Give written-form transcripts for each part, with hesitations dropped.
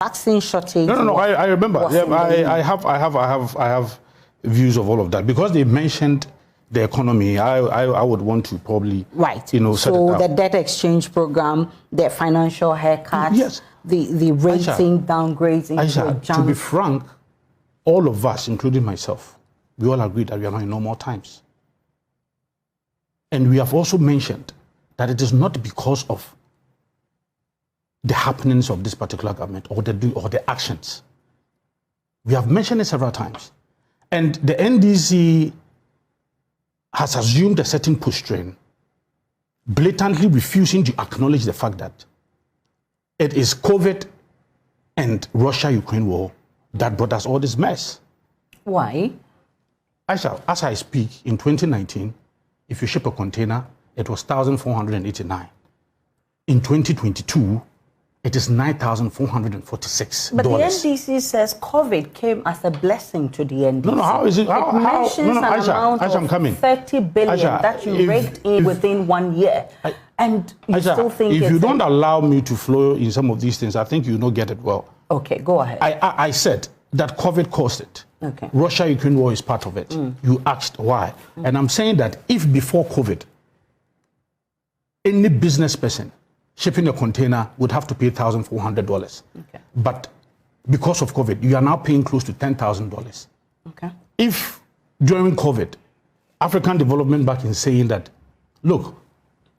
vaccine shortage. No. I remember. Yeah, I have views of all of that because they mentioned the economy. I would want to probably set it up. So the debt exchange program, the financial haircuts, yes, the rating downgrades into a junk. To be frank, all of us, including myself, we all agree that we are not in normal times. And we have also mentioned that it is not because of the happenings of this particular government or the actions. We have mentioned it several times. And the NDC has assumed a certain push-train, blatantly refusing to acknowledge the fact that it is COVID and Russia-Ukraine war that brought us all this mess. Why? As I speak, in 2019, if you ship a container, it was $1,489. In 2022, it is $9,446. But the NDC says COVID came as a blessing to the NDC. No, how is it? It mentions an amount of 30 billion that you raked in within 1 year. And you still think if you don't allow me to flow in some of these things, I think you don't get it well. Okay, go ahead. I said that COVID caused it. Okay. Russia-Ukraine war is part of it. You asked why. And I'm saying that if before COVID, any business person shipping a container would have to pay $1,400. Okay. But because of COVID, you are now paying close to $10,000. Okay. If during COVID, African Development Bank is saying that, look,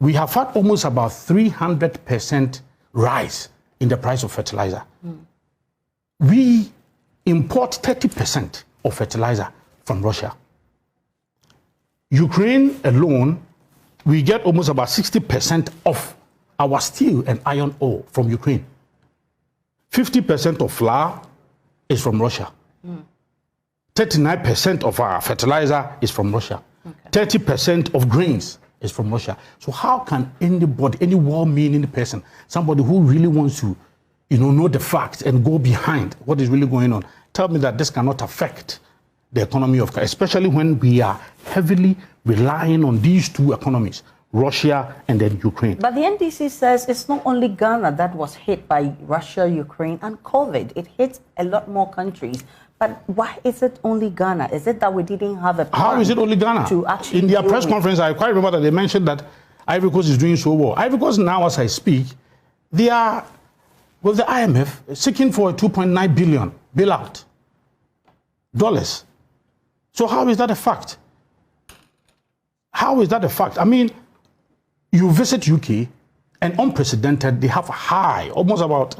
we have had almost about 300% rise in the price of fertilizer. We import 30% of fertilizer from Russia. Ukraine alone, we get almost about 60% of our steel and iron ore from Ukraine. 50% of flour is from Russia. 39% of our fertilizer is from Russia. 30% of grains is from Russia. So how can anybody, any well-meaning person, somebody who really wants to, know the facts and go behind what is really going on, tell me that this cannot affect the economy of, especially when we are heavily relying on these two economies, Russia and then Ukraine. But the NDC says it's not only Ghana that was hit by Russia, Ukraine, and COVID. It hit a lot more countries. But why is it only Ghana? Is it that we didn't have a plan? How is it only Ghana? To actually in their press conference, I quite remember that they mentioned that Ivory Coast is doing so well. Ivory Coast now, as I speak, they are, with the IMF, seeking for a $2.9 billion bailout. So how is that a fact? How is that a fact? I mean, you visit UK, and unprecedented, they have high, almost about,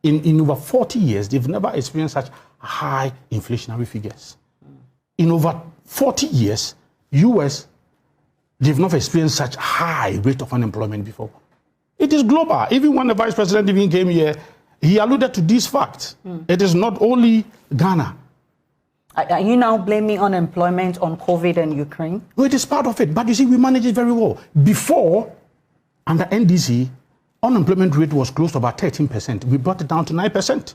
in over 40 years, they've never experienced such high inflationary figures. In over 40 years, US, they've never experienced such high rate of unemployment before. It is global. Even when the vice president even came here, he alluded to these facts. It is not only Ghana. Are you now blaming unemployment on COVID and Ukraine? Well, it is part of it. But you see, we manage it very well. Before, under NDC, unemployment rate was close to about 13%. We brought it down to 9%.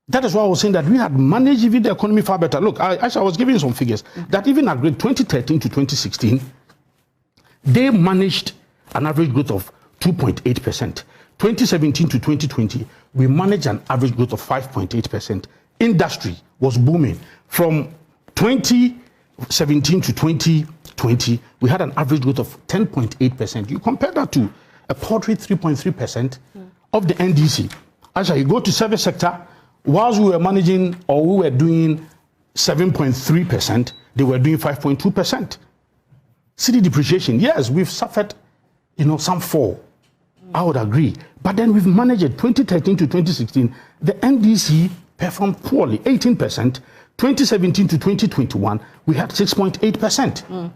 That is why I was saying that we had managed even the economy far better. Look, I was giving some figures that even at grade 2013 to 2016, they managed an average growth of 2.8%. 2017 to 2020, we managed an average growth of 5.8%. Industry was booming. From 2017 to 2020, we had an average growth of 10.8%. You compare that to a paltry 3.3% of the NDC. Actually, you go to service sector, whilst we were managing or we were doing 7.3%, they were doing 5.2%. City depreciation, yes, we've suffered, some fall. I would agree. But then we've managed it 2013 to 2016. The NDC performed poorly, 18%. 2017 to 2021, we had 6.8%.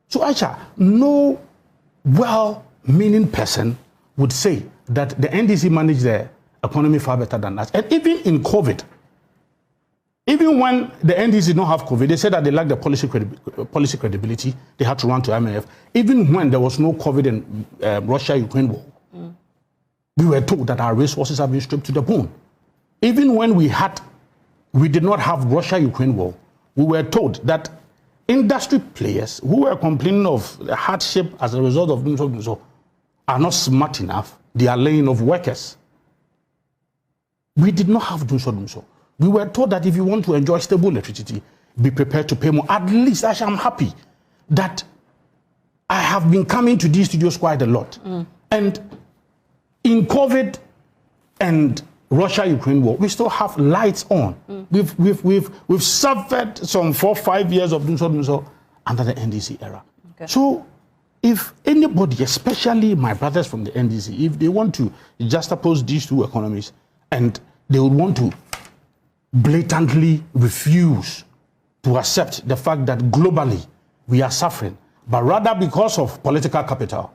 So, Aisha, no well-meaning person would say that the NDC managed the economy far better than us. And even in COVID, even when the NDC did not have COVID, they said that they lacked the policy credibility. They had to run to IMF. Even when there was no COVID in Russia-Ukraine war, we were told that our resources have been stripped to the bone. Even when we did not have Russia-Ukraine war, we were told that industry players who were complaining of the hardship as a result of doing so are not smart enough. They are laying off workers. We did not have dumso. We were told that if you want to enjoy stable electricity, be prepared to pay more. At least I'm happy that I have been coming to these studios quite a lot. And in COVID and Russia-Ukraine war, we still have lights on. We've suffered some 4 or 5 years of dumso under the NDC era. Okay. So if anybody, especially my brothers from the NDC, if they want to juxtapose these two economies and they would want to blatantly refuse to accept the fact that globally we are suffering, but rather because of political capital,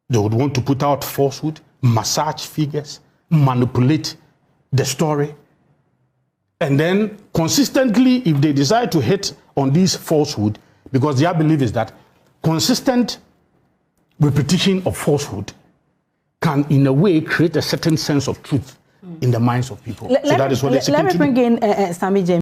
they would want to put out falsehood, massage figures, manipulate the story, and then consistently, if they decide to hit on this falsehood, because their belief is that consistent repetition of falsehood can, in a way, create a certain sense of truth in the minds of people. So that is what they seek to do. Let me bring in Sammy James.